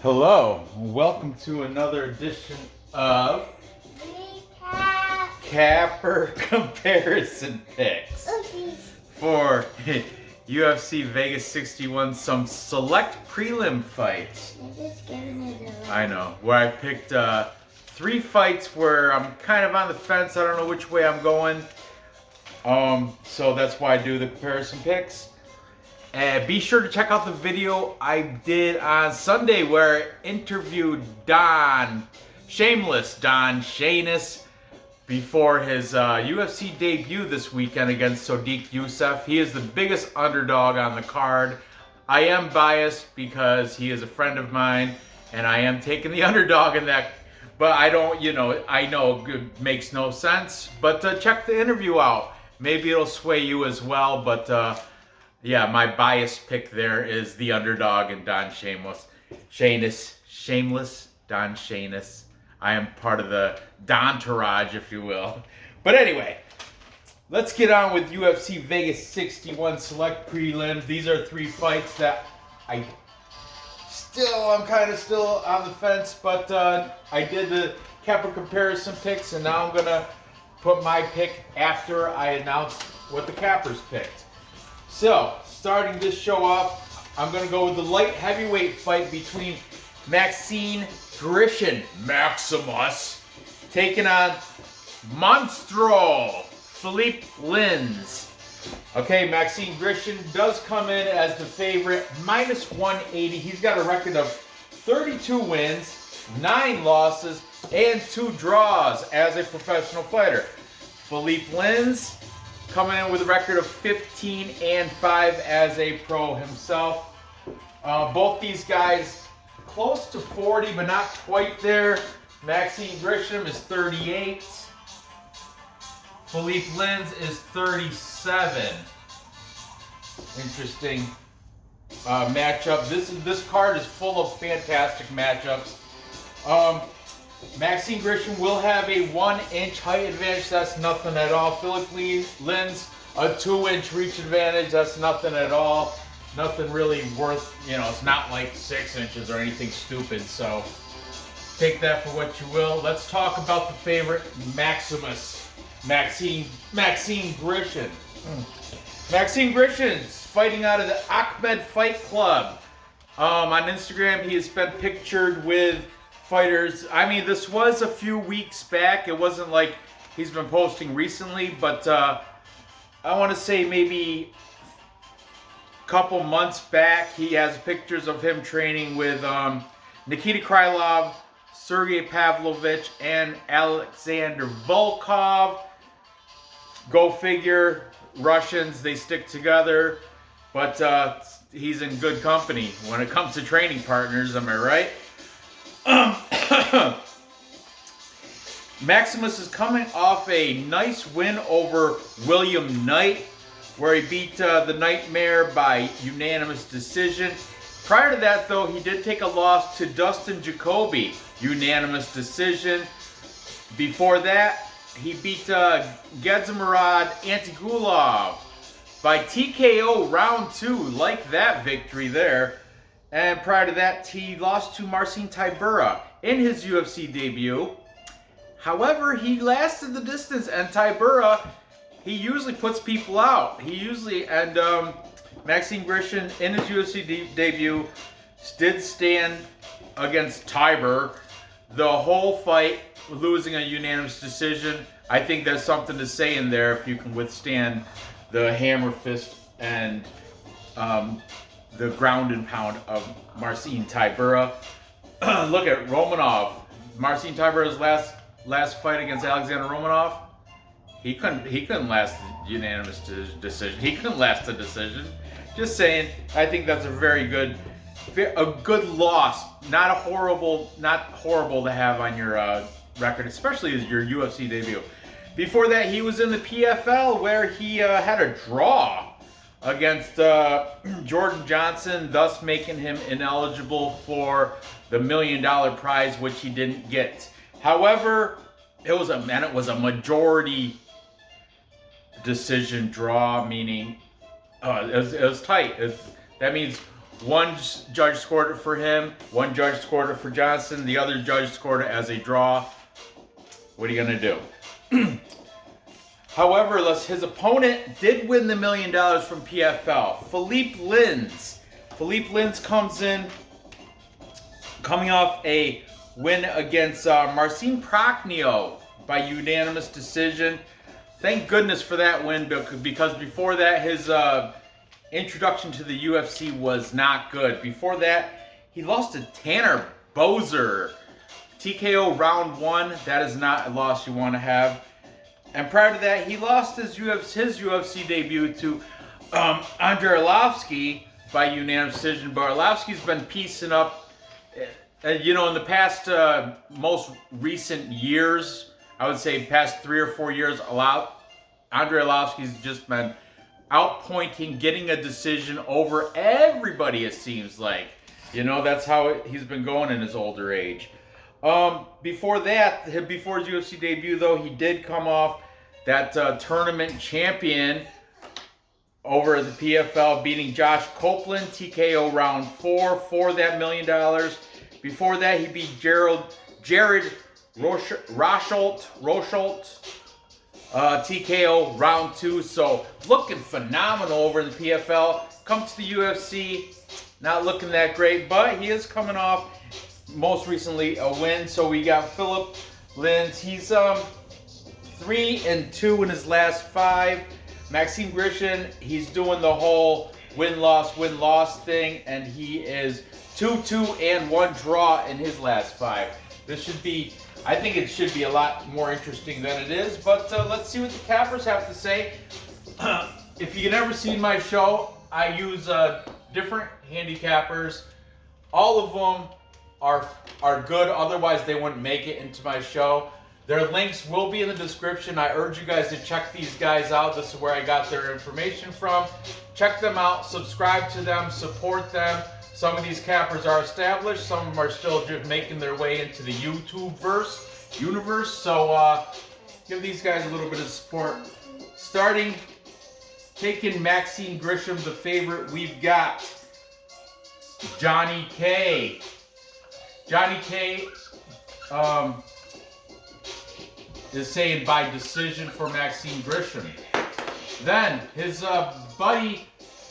Hello, welcome to another edition of Capper Comparison Picks for UFC Vegas 61, some select prelim fights. I know, where I picked three fights where I'm kind of on the fence. I don't know which way I'm going. So that's why I do the comparison picks. Be sure to check out the video I did on Sunday where I interviewed Don Shanis, before his UFC debut this weekend against Sodiq Yusuff. He is the biggest underdog on the card. I am biased because he is a friend of mine, and I am taking the underdog in that. But I don't, I know it makes no sense. But check the interview out. Maybe it'll sway you as well. But yeah, my biased pick there is the underdog and Don Shameless. Don Shanis. I am part of the Dontourage, if you will. But anyway, let's get on with UFC Vegas 61 Select Prelims. These are three fights that I'm kind of still on the fence, but I did the Capper comparison picks, and now I'm going to put my pick after I announce what the Cappers picked. So, starting this show off, I'm going to go with the light heavyweight fight between Maxim Grishin, Maximus, taking on Monstro, Philipe Linds. Okay, Maxim Grishin does come in as the favorite, minus 180. He's got a record of 32 wins, 9 losses, and 2 draws as a professional fighter. Philipe Linds coming in with a record of 15-5 as a pro himself. Both these guys close to 40, but not quite there. Maxim Grishin is 38. Philipe Linds is 37. Interesting matchup. This card is full of fantastic matchups. Maxim Grishin will have a 1-inch height advantage. That's nothing at all. Philipe Linds, a 2-inch reach advantage. That's nothing at all. Nothing really worth, it's not like 6 inches or anything stupid. So take that for what you will. Let's talk about the favorite, Maximus. Maxim Grishin. Maxim Grishin's fighting out of the Ahmed Fight Club. On Instagram, he has been pictured with fighters. I mean, this was a few weeks back. It wasn't like he's been posting recently, but I want to say maybe a couple months back, he has pictures of him training with Nikita Krylov, Sergey Pavlovich, and Alexander Volkov. Go figure, Russians, they stick together, but he's in good company when it comes to training partners, am I right? Maximus is coming off a nice win over William Knight, where he beat the Nightmare by unanimous decision. Prior to that, though, he did take a loss to Dustin Jacoby, unanimous decision. Before that, he beat Gedzimurad Antigulov by TKO round 2. Like that victory there. And prior to that, he lost to Marcin Tybura in his UFC debut. However, he lasted the distance, and Tybura, he usually puts people out. Maxim Grishin in his UFC debut did stand against Tybura the whole fight, losing a unanimous decision. I think there's something to say in there if you can withstand the hammer fist and the ground and pound of Marcin Tybura. Look at Romanov. Marcin Tybura's last fight against Alexander Romanov. He couldn't last the unanimous decision. He couldn't last the decision. Just saying. I think that's a good loss. Not horrible to have on your record, especially as your UFC debut. Before that, he was in the PFL where he had a draw against Jordan Johnson, thus making him ineligible for the $1 million prize, which he didn't get. However, it was a majority decision draw, meaning it was tight. That means One judge scored it for him. One judge scored it for Johnson. The other judge scored it as a draw. What are you going to do? However, his opponent did win the $1 million from PFL. Philipe Linds. Philipe Linds comes in, coming off a win against Maxim by unanimous decision. Thank goodness for that win, because before that, his introduction to the UFC was not good. Before that, he lost to Tanner Boser. TKO round 1. That is not a loss you want to have. And prior to that, he lost his UFC debut to Andrei Arlovski by unanimous decision. But Arlovski's been piecing up, in the past most recent years, I would say past 3 or 4 years, Andrei Arlovski's just been outpointing, getting a decision over everybody, it seems like. That's how he's been going in his older age. Before that, before his UFC debut, though, he did come off that tournament champion over at the PFL, beating Josh Copeland, TKO round 4 for that $1 million. Before that, he beat Jared Rosholt, TKO round 2. So looking phenomenal over in the PFL. Comes to the UFC, not looking that great, but he is coming off most recently a win. So we got Philipe Linds. He's 3-2 in his last 5. Maxim Grishin, he's doing the whole win-loss thing, and he is 2-2 and 1 draw in his last 5. I think it should be a lot more interesting than it is, but let's see what the cappers have to say. If you've never seen my show, I use different handicappers. All of them are good, otherwise they wouldn't make it into my show. Their links will be in the description. I urge you guys to check these guys out. This is where I got their information from. Check them out, subscribe to them, support them. Some of these cappers are established. Some of them are still just making their way into the YouTube universe. So give these guys a little bit of support. Taking Maxim Grishin, the favorite, we've got Johnny K. Johnny K is saying by decision for Maxim Grishin. Then his buddy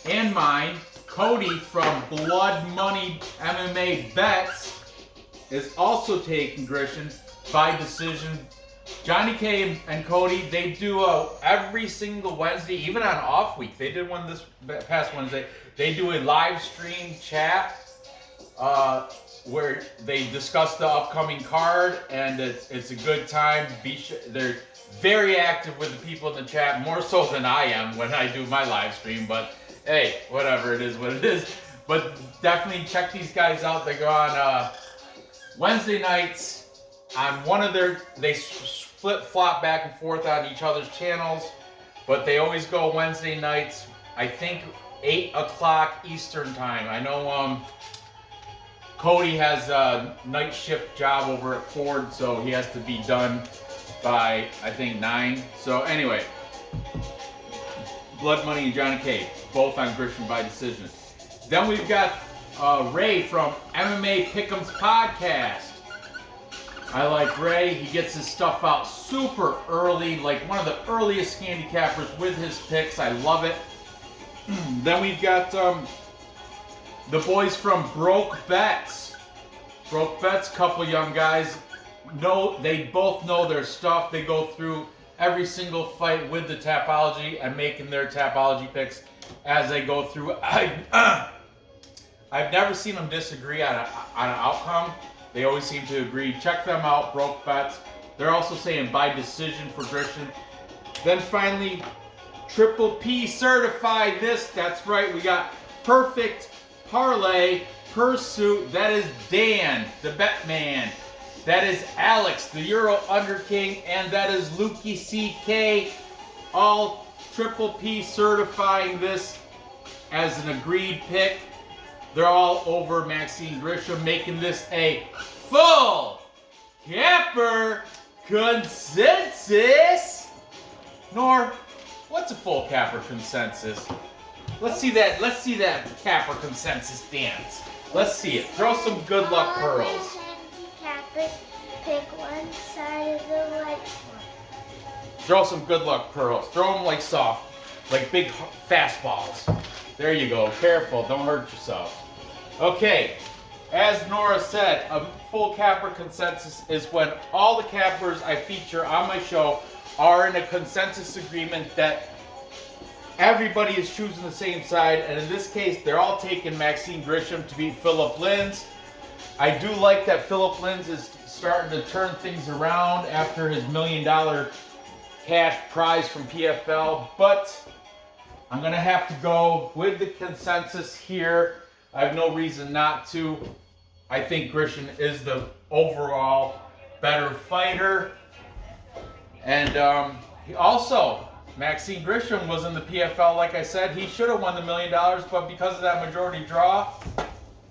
and mine, Cody from Blood Money MMA Bets, is also taking Grishin by decision. Johnny K and Cody, they do every single Wednesday, even on off week. They did one this past Wednesday. They do a live stream chat where they discuss the upcoming card, and it's a good time. They're very active with the people in the chat, more so than I am when I do my live stream, but hey, whatever, it is what it is. But definitely check these guys out. They go on Wednesday nights on they flip-flop back and forth on each other's channels, but they always go Wednesday nights, I think 8 o'clock Eastern time. I know Cody has a night shift job over at Ford, so he has to be done by, I think, 9. So anyway, Blood Money and Johnny K, both on Grishin by decision. Then we've got Ray from MMA Pick'ems Podcast. I like Ray. He gets his stuff out super early, like one of the earliest handicappers with his picks. I love it. Then we've got the boys from Broke Bets. Broke Bets, couple young guys. They both know their stuff. They go through every single fight with the Tapology and making their Tapology picks as they go through. I've never seen them disagree on an outcome. They always seem to agree. Check them out, Broke Bets. They're also saying by decision for Grishin. Then finally, Triple P certified this. That's right, we got Perfect Parlay Pursuit. That is Dan, the Bet Man. That is Alex, the Euro Under King, and that is Lukey CK. All Triple P certifying this as an agreed pick. They're all over Maxim Grishin, making this a full capper consensus. Nor, what's a full capper consensus? Let's see that. Let's see that capper consensus dance. Let's see it. Throw some good luck pearls. All the handicappers pick one side of the leg. Throw some good luck pearls. Throw them like soft, like big fastballs. There you go. Careful. Don't hurt yourself. Okay. As Nora said, a full capper consensus is when all the cappers I feature on my show are in a consensus agreement that everybody is choosing the same side, and in this case, they're all taking Maxim Grishin to beat Philipe Linds. I do like that Philipe Linds is starting to turn things around after his $1 million cash prize from PFL, but I'm going to have to go with the consensus here. I have no reason not to. I think Grishin is the overall better fighter. And he also, Maxim Grishin was in the PFL, like I said. He should have won the $1 million, but because of that majority draw,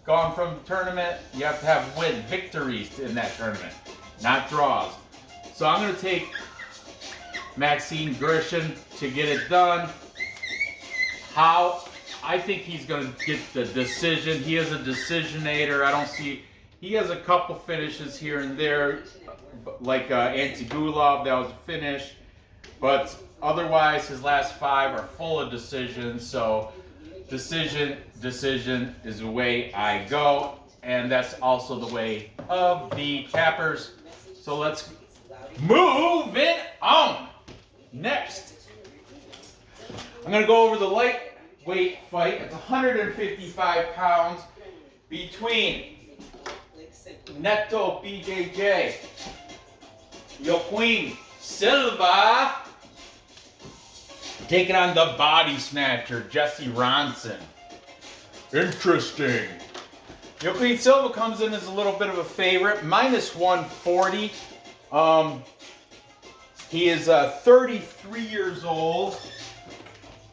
gone from the tournament, you have to have victories in that tournament, not draws. So I'm going to take Maxim Grishin to get it done. How? I think he's going to get the decision. He is a decisionator. I don't see... He has a couple finishes here and there, like Antigulov, that was a finish. But otherwise, his last 5 are full of decisions. So decision is the way I go. And that's also the way of the cappers. So let's move it on. Next, I'm going to go over the lightweight fight. It's 155 pounds between Neto BJJ, Joaquim Silva, taking on the body snatcher, Jesse Ronson. Interesting. Joaquim Silva comes in as a little bit of a favorite, minus 140. He is 33 years old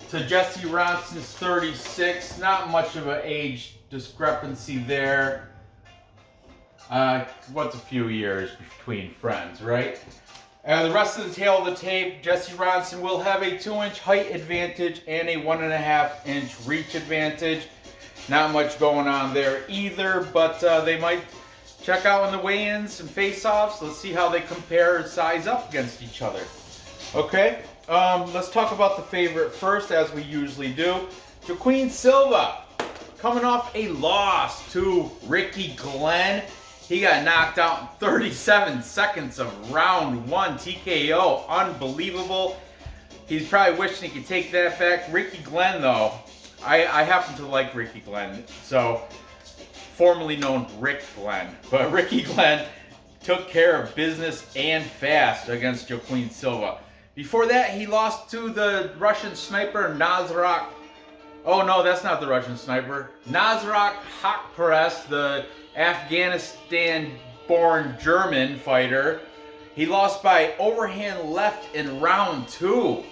to Jesse Ronson's 36. Not much of an age discrepancy there. What's a few years between friends, right? The rest of the tail of the tape, Jesse Ronson will have a 2-inch height advantage and a 1.5-inch reach advantage. Not much going on there either, but they might check out in the weigh-ins and face-offs. Let's see how they compare and size up against each other. Okay, let's talk about the favorite first, as we usually do. Joaquim Silva, coming off a loss to Ricky Glenn. He got knocked out in 37 seconds of round 1 TKO. Unbelievable. He's probably wishing he could take that back. Ricky Glenn, though, I happen to like Ricky Glenn. So, formerly known Rick Glenn. But Ricky Glenn took care of business and fast against Joaquim Silva. Before that, he lost to the Russian sniper Nazarok. Oh no, that's not the Russian sniper. Nazarok Hakparas, the Afghanistan-born German fighter. He lost by overhand left in round 2.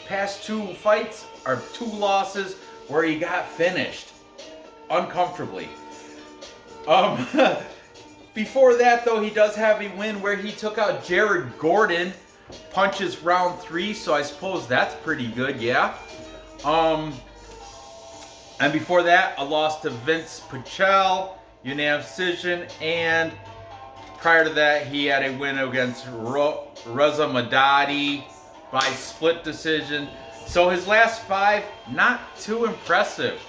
Past 2 fights are 2 losses where he got finished uncomfortably. Before that, though, he does have a win where he took out Jared Gordon. Punches round 3, so I suppose that's pretty good, yeah. And before that, a loss to Vince Pichel, unanimous decision, and prior to that, he had a win against Reza Madadi by split decision. So his last 5, not too impressive.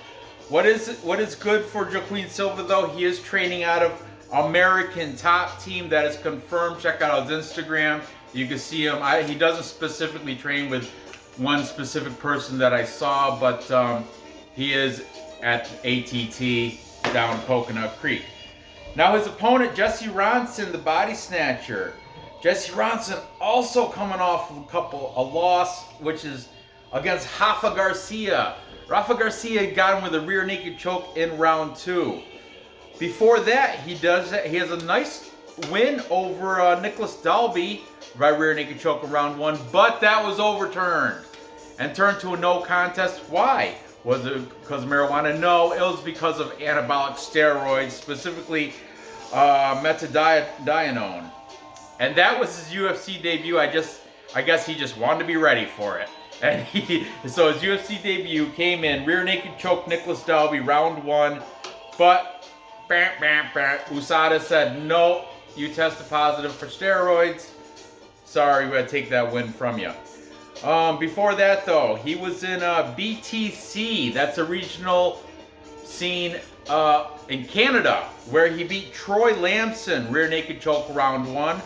What is good for Joaquim Silva, though? He is training out of American Top Team. That is confirmed. Check out his Instagram. You can see him. He doesn't specifically train with one specific person that I saw, but he is at ATT down Coconut Creek. Now his opponent, Jesse Ronson, the body snatcher. Jesse Ronson also coming off a loss, which is against Rafa Garcia. Rafa Garcia got him with a rear naked choke in round 2. Before that, he has a nice win over Nicholas Dalby by rear naked choke in round 1, but that was overturned and turned to a no contest. Why? Was it because of marijuana? No, it was because of anabolic steroids, specifically metadienone. And that was his UFC debut. I guess he just wanted to be ready for it. And so his UFC debut came in, rear naked choke Nicholas Dalby, round 1. But USADA said, no, you tested positive for steroids. Sorry, we're going to take that win from you. Before that, though, he was in BTC. That's a regional scene in Canada, where he beat Troy Lamson, rear naked choke, round 1.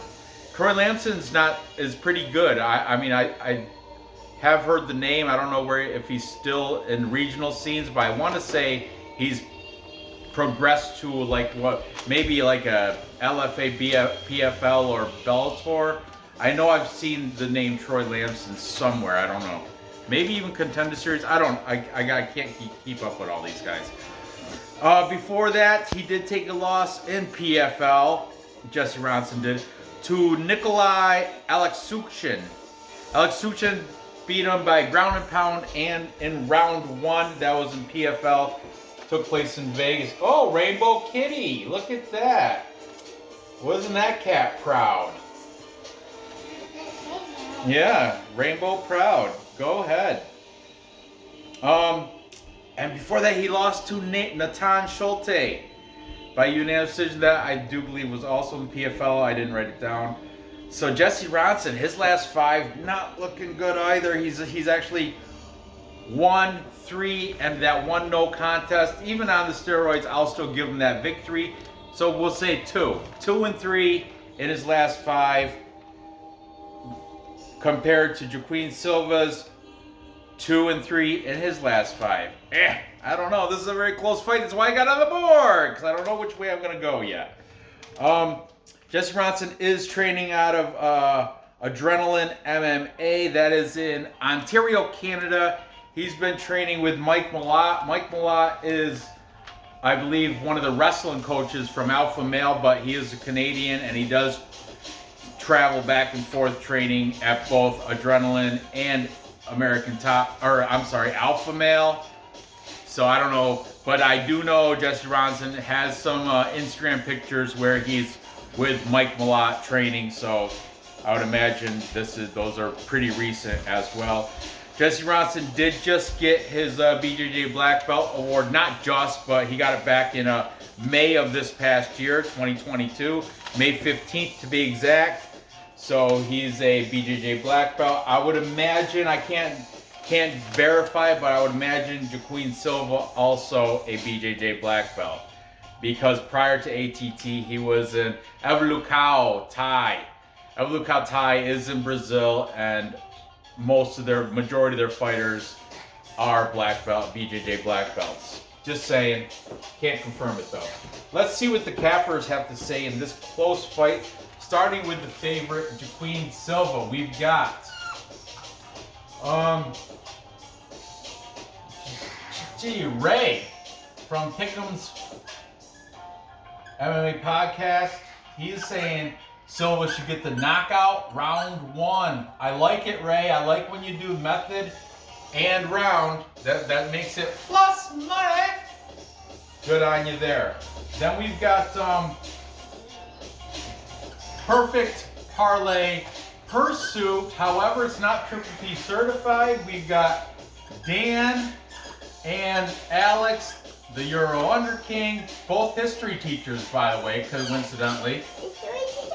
Troy Lamson's is pretty good. I have heard the name. I don't know if he's still in regional scenes, but I want to say he's progressed to maybe like a LFA, PFL, or Bellator. I know I've seen the name Troy Lamson somewhere. I don't know. Maybe even Contender Series. I can't keep up with all these guys. Before that, he did take a loss in PFL. Jesse Ronson did, to Nikolai Alexukshin. Alexukshin beat him by ground and pound, and in round 1, that was in PFL, took place in Vegas. Oh, Rainbow Kitty, look at that. Wasn't that cat proud? Yeah, Rainbow proud. Go ahead. And before that, he lost to Natan Schulte by unanimous decision. That I do believe was also in PFL. I didn't write it down. So Jesse Ronson, his last 5, not looking good either. He's actually 1-3, and that 1 no contest. Even on the steroids, I'll still give him that victory. So we'll say 2-3 in his last 5, compared to Joaquim Silva's 2-3 in his last 5. I don't know. This is a very close fight. That's why I got on the board, because I don't know which way I'm going to go yet. Jesse Ronson is training out of Adrenaline MMA. That is in Ontario, Canada. He's been training with Mike Malott. Mike Malott is, I believe, one of the wrestling coaches from Alpha Male, but he is a Canadian, and he does travel back and forth training at both Adrenaline and Alpha Male. So I don't know, but I do know Jesse Ronson has some Instagram pictures where he's with Mike Malott training. So I would imagine those are pretty recent as well. Jesse Ronson did just get his BJJ Black Belt award, not just, but he got it back in May of this past year, 2022, May 15th to be exact. So he's a BJJ Black Belt. I would imagine, I can't verify it, but I would imagine Joaquim Silva also a BJJ Black Belt, because prior to ATT he was in Evolucao Thai. Evolucao Thai is in Brazil, and majority of their fighters are black belt, BJJ Black Belts. Just saying, can't confirm it though. Let's see what the cappers have to say in this close fight. Starting with the favorite, Joaquim Silva, we've got Ray from Pick'em's MMA podcast. He's saying Silva should get the knockout round 1. I like it, Ray. I like when you do method and round. That makes it plus money. Good on you there. Then we've got Perfect Parlay Pursuit. However, it's not Triple P certified. We've got Dan and Alex, the Euro Under King, both history teachers, by the way, coincidentally.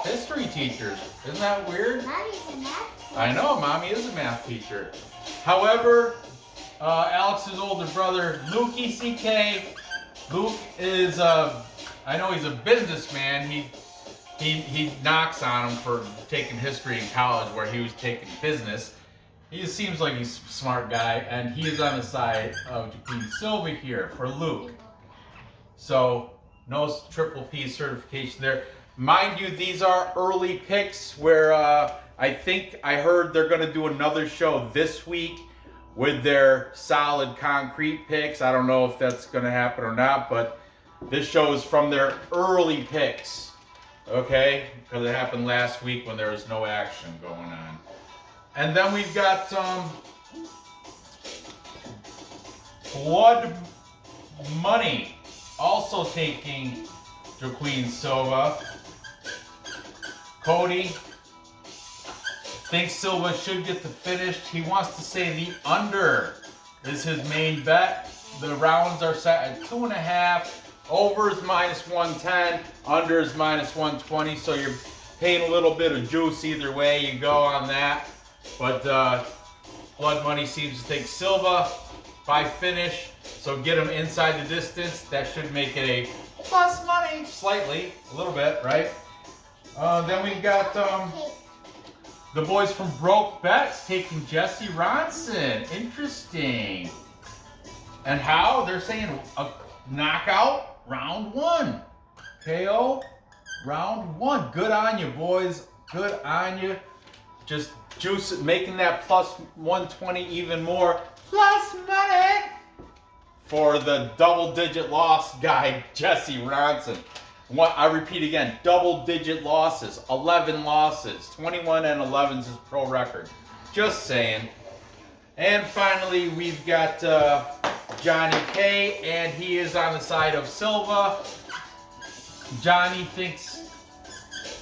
History teachers. Isn't that weird? Mommy's a math teacher. I know, Mommy is a math teacher. However, Alex's older brother, Luke ECK. Luke is, I know he's a businessman. He knocks on him for taking history in college where he was taking business. He just seems like he's a smart guy, and he is on the side of Joaquim Silva here for Luke. So, no Triple P certification there. Mind you, these are early picks where I think I heard they're going to do another show this week with their solid concrete picks. I don't know if that's going to happen or not, but this show is from their early picks. Okay? Because it happened last week when there was no action going on. And then we've got Blood Money also taking Joaquim Silva. Cody Thinks Silva should get the finish. He wants to say the under is his main bet. The rounds are set at 2.5. Over is -110. Under is -120. So you're paying a little bit of juice either way you go on that. But Blood Money seems to take Silva by finish. So get him inside the distance. That should make it a plus money slightly, a little bit, right? Then we've got the boys from Broke Bets taking Jesse Ronson. Interesting. And how? They're saying a knockout round 1. KO round 1. Good on you, boys. Good on you. Just juice it, making that plus 120 even more. Plus money for the double-digit loss guy, Jesse Ronson. I repeat again, double-digit losses, 11 losses, 21 and 11 is his pro record. Just saying. And finally, we've got Johnny K, and he is on the side of Silva. Johnny thinks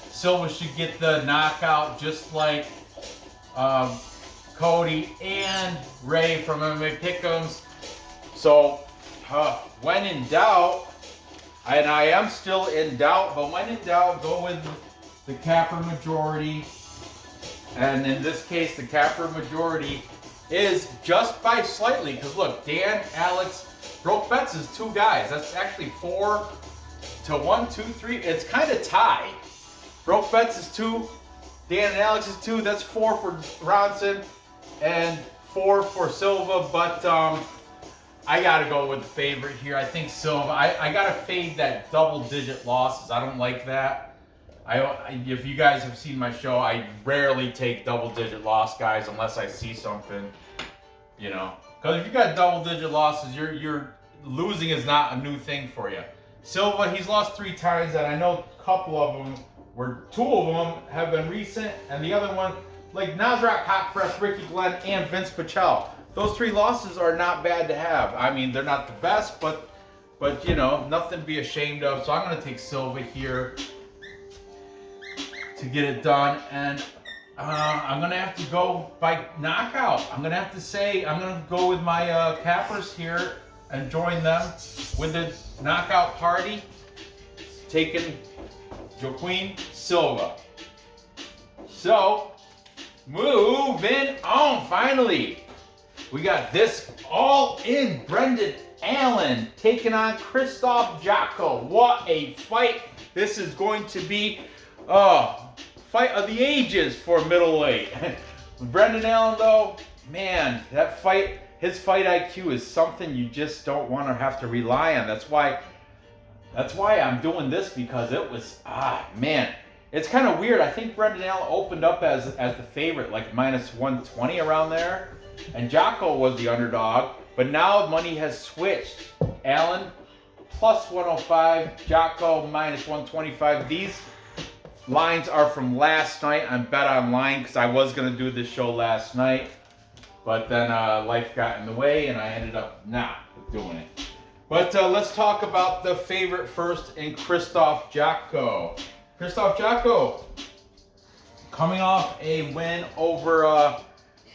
Silva should get the knockout just like Cody and Ray from MMA Pick'ems. So, when in doubt, and I am still in doubt, but when in doubt, go with the capper majority. And in this case, the capper majority is just by slightly. Because look, Dan, Alex, Broke Bets is 2 guys. That's actually 4 to 1, 2, 3. It's kind of tied. Broke Bets is 2. Dan and Alex is 2. That's 4 for Ronson and 4 for Silva. But I got to go with the favorite here. I think Silva. I got to fade that double-digit losses. I don't like that. If you guys have seen my show, I rarely take double-digit loss guys unless I see something, you know. Because if you got double-digit losses, you're losing is not a new thing for you. Silva, he's lost 3 times, and I know a couple of them were 2 of them have been recent, and the other one, like Nasrat Hot Press, Ricky Glenn, and Vince Pichel. Those 3 losses are not bad to have. I mean, they're not the best, but you know, nothing to be ashamed of. So I'm going to take Silva here to get it done, and I'm going to have to go by knockout. I'm going to have to say, I'm going to go with my cappers here and join them with the knockout party, taking Joaquim Silva. So, moving on, finally. We got this all in. Brendan Allen taking on Krzysztof Jotko. What a fight. This is going to be fight of the ages for middleweight. Brendan Allen, though, man, that fight, his fight IQ is something you just don't want to have to rely on. That's why I'm doing this, because it was, man. It's kind of weird. I think Brendan Allen opened up as the favorite, like -120 around there. And Jotko was the underdog, but now money has switched. Allen +105, Jotko -125. These lines are from last night on Bet Online, because I was going to do this show last night, but then life got in the way and I ended up not doing it. But let's talk about the favorite first in Krzysztof Jotko. Krzysztof Jotko coming off a win over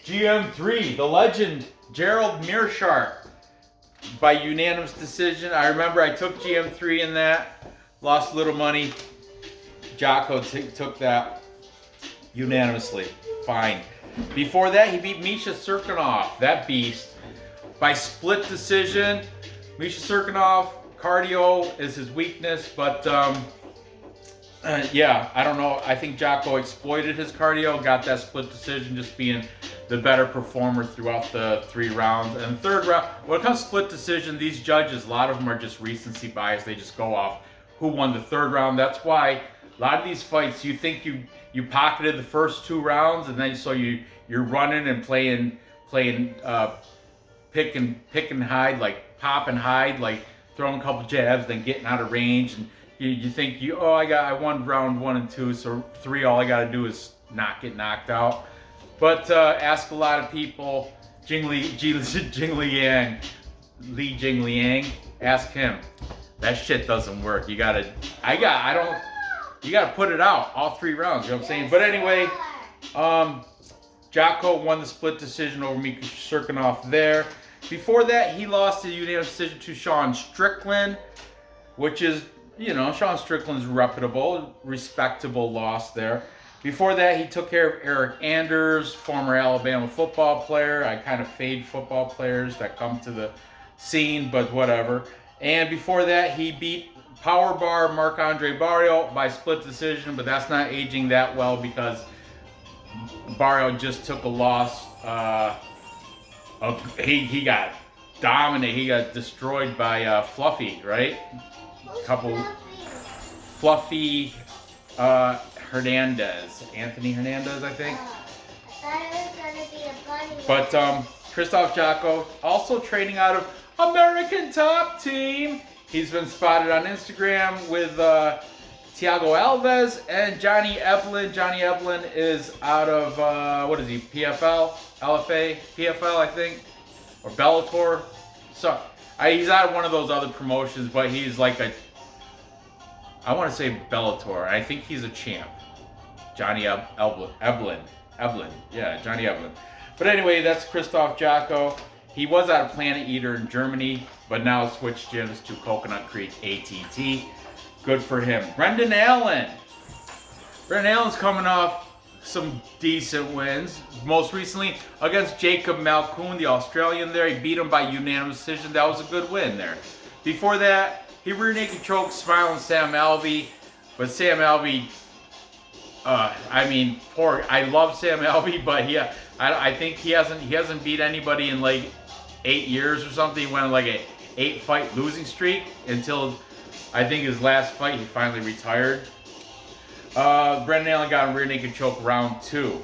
GM3, the legend, Gerald Meerschaert, by unanimous decision. I remember I took GM3 in that, lost a little money. Jotko took that unanimously. Fine. Before that, he beat Misha Cirkunov, that beast, by split decision. Misha Cirkunov, cardio is his weakness, but yeah, I don't know. I think Jotko exploited his cardio, got that split decision, just being the better performer throughout the 3 rounds. And 3rd round, when it comes to split decision, these judges, a lot of them are just recency bias. They just go off who won the 3rd round. That's why a lot of these fights, you think you pocketed the first 2 rounds, and then so you're running and playing pick and hide, like pop and hide, like throwing a couple jabs, then getting out of range, and you think I won round 1 and 2, so 3 all I got to do is not get knocked out. But ask a lot of people, Li Jingliang, ask him. That shit doesn't work. You gotta put it out all 3 rounds. You know what I'm saying? But anyway, Jotko won the split decision over Mika Cirkunov there. Before that, he lost the unanimous decision to Sean Strickland, which is, Sean Strickland's reputable, respectable loss there. Before that, he took care of Eric Anders, former Alabama football player. I kind of fade football players that come to the scene, but whatever. And before that, he beat Power Bar Marc-Andre Barrio by split decision, but that's not aging that well because Barrio just took a loss. He got dominated. He got destroyed by Fluffy, right? Fluffy Hernandez. Anthony Hernandez, I think. I thought it was going to be a bunny. But Krzysztof Jotko, also training out of American Top Team. He's been spotted on Instagram with Thiago Alves and Johnny Eblin. Johnny Eblin is out of, PFL? LFA? PFL, I think? Or Bellator? So, he's out of one of those other promotions, but he's like I want to say Bellator. I think he's a champ. Johnny Eblin. Yeah, Johnny Eblin. But anyway, that's Krzysztof Jotko. He was out of Planet Eater in Germany, but now switched gyms to Coconut Creek ATT. Good for him. Brendan Allen. Brendan Allen's coming off some decent wins. Most recently against Jacob Malkoon, the Australian there. He beat him by unanimous decision. That was a good win there. Before that, he rear naked choked smiling Sam Alvey. But Sam Alvey, I love Sam Alvey, but I think he hasn't beat anybody in like 8 years or something. He went on like a 8-fight losing streak until I think his last fight he finally retired. Brendan Allen got a rear naked choke round 2.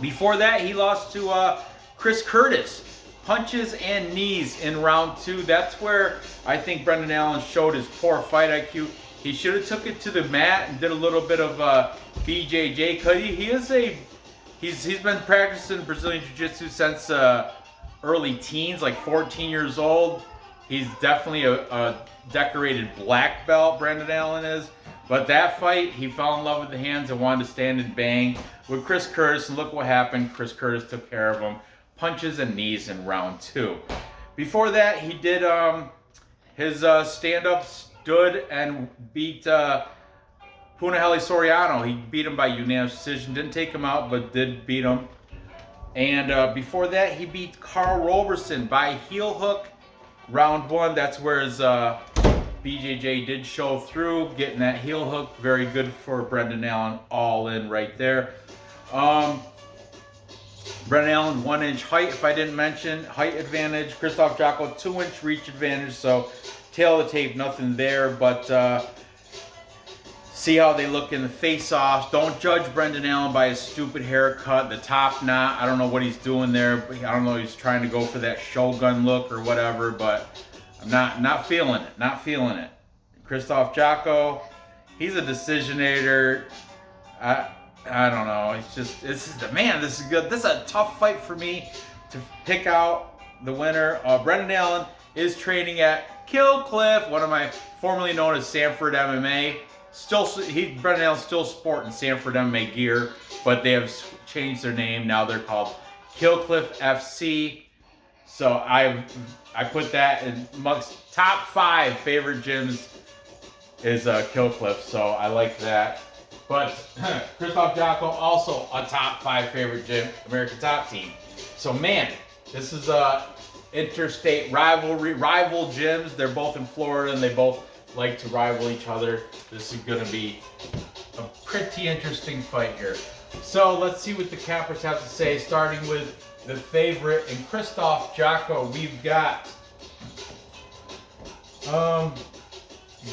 Before that, he lost to Chris Curtis. Punches and knees in round 2. That's where I think Brendan Allen showed his poor fight IQ. He should have took it to the mat and did a little bit of BJJ. Cause he's been practicing Brazilian Jiu-Jitsu since early teens, like 14 years old. He's definitely a decorated black belt, Brendan Allen is. But that fight, he fell in love with the hands and wanted to stand and bang with Chris Curtis. And look what happened. Chris Curtis took care of him. Punches and knees in round 2. Before that, he did his stand-up stood and beat Punahele Soriano. He beat him by unanimous decision. Didn't take him out, but did beat him. And before that, he beat Carl Roberson by heel hook round 1. That's where his BJJ did show through, getting that heel hook. Very good for Brendan Allen, all in right there. Brendan Allen, 1-inch height, if I didn't mention, height advantage. Krzysztof Jotko, 2-inch reach advantage, so tail of the tape, nothing there, but see how they look in the face-offs. Don't judge Brendan Allen by his stupid haircut, the top knot. I don't know what he's doing there. I don't know, he's trying to go for that Shogun look or whatever, but I'm not feeling it, not feeling it. Krzysztof Jotko, he's a decisionator. I don't know. It's just, this is good. This is a tough fight for me to pick out the winner. Brendan Allen is training at Kill Cliff, one of my formerly known as Sanford MMA. Brendan Allen's still sporting Sanford MMA gear, but they have changed their name. Now they're called Kill Cliff FC. So I put that in amongst top 5 favorite gyms is Kill Cliff. So I like that. But Krzysztof Jotko, also a top 5 favorite gym, American Top Team. So man, this is a interstate rival gyms. They're both in Florida and they both like to rival each other. This is going to be a pretty interesting fight here. So let's see what the cappers have to say, starting with the favorite in Krzysztof Jotko. We've got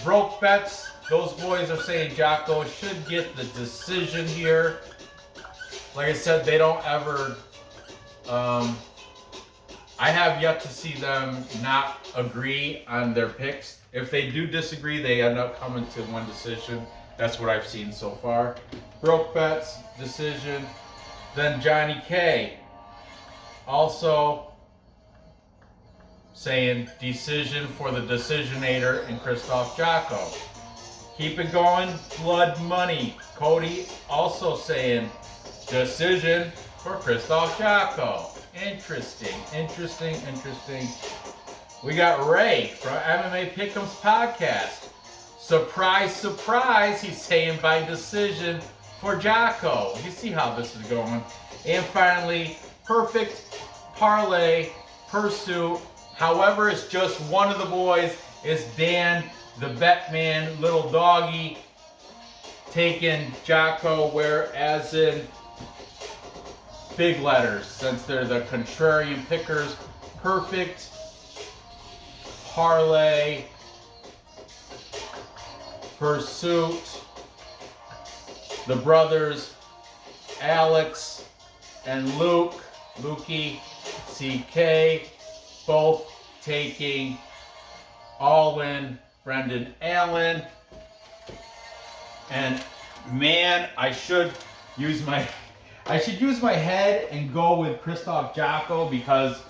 broke bets. Those boys are saying Jotko should get the decision here. Like I said, they don't ever... I have yet to see them not agree on their picks. If they do disagree, they end up coming to one decision. That's what I've seen so far. Broke bets, decision. Then Johnny K also saying decision for the decisionator in Krzysztof Jotko. Keep it going, blood money. Cody also saying decision for Krzysztof Jotko. Interesting. We got Ray from MMA Pick'ems Podcast. Surprise, surprise, he's saying by decision for Jotko. You see how this is going. And finally, perfect parlay pursuit. However, it's just one of the boys. It's Dan, the bet man, little doggy, taking Jotko, whereas in big letters, since they're the contrarian pickers. Perfect parlay pursuit. The brothers Alex and Lukey, CK, both taking all in Brendan Allen. And man, I should use my head and go with Krzysztof Jotko because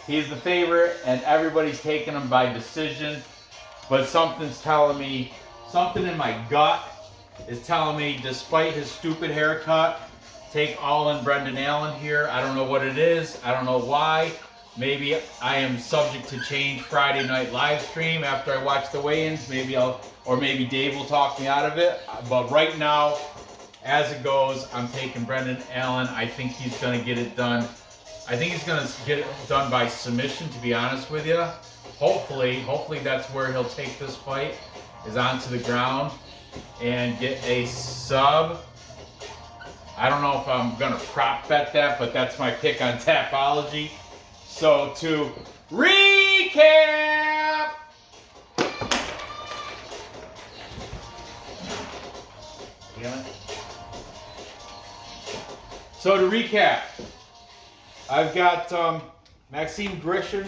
he's the favorite and everybody's taking him by decision. But something's telling me, something in my gut is telling me, despite his stupid haircut, take all in Brendan Allen here. I don't know what it is. I don't know why. Maybe I am subject to change Friday night live stream after I watch the weigh-ins. Maybe maybe Dave will talk me out of it. But right now, as it goes, I'm taking Brendan Allen. I think he's going to get it done. I think he's going to get it done by submission, to be honest with you. Hopefully that's where he'll take this fight, is onto the ground and get a sub. I don't know if I'm going to prop bet that, but that's my pick on Tapology. So to recap, I've got Maxim Grishin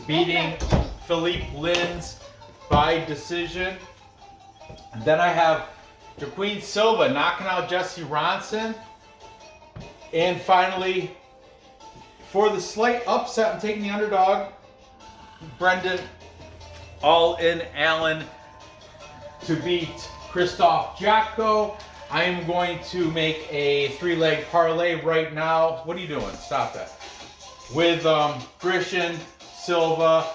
beating Philipe Linds by decision. And then I have Joaquim Silva knocking out Ronson. And finally, for the slight upset, I'm taking the underdog, Brendan all-in Allen, to beat Krzysztof Jotko. I am going to make a 3-leg parlay right now. What are you doing? Stop that. With Grishin, Silva,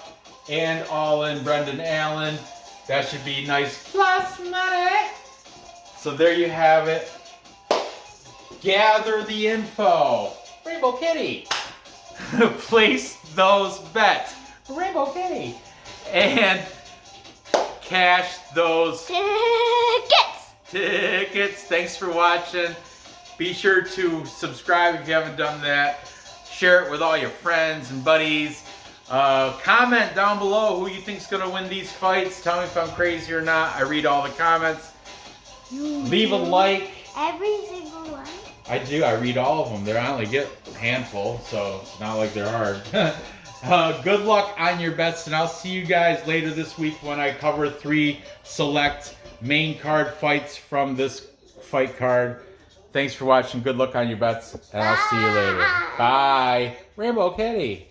and all-in Brendan Allen. That should be nice plus money. So there you have it. Gather the info. Rainbow Kitty. Place those bets. Rainbow Kitty. And cash those tickets. Thanks for watching. Be sure to subscribe if you haven't done that. Share it with all your friends and buddies. Comment down below who you think's gonna win these fights. Tell me if I'm crazy or not. I read all the comments. Leave a like. Every single one. I do. I read all of them. I only get a handful, so it's not like they're hard. Good luck on your bets, and I'll see you guys later this week when I cover 3 select main card fights from this fight card. Thanks for watching. Good luck on your bets, and I'll see you later. Bye. Rainbow Kitty.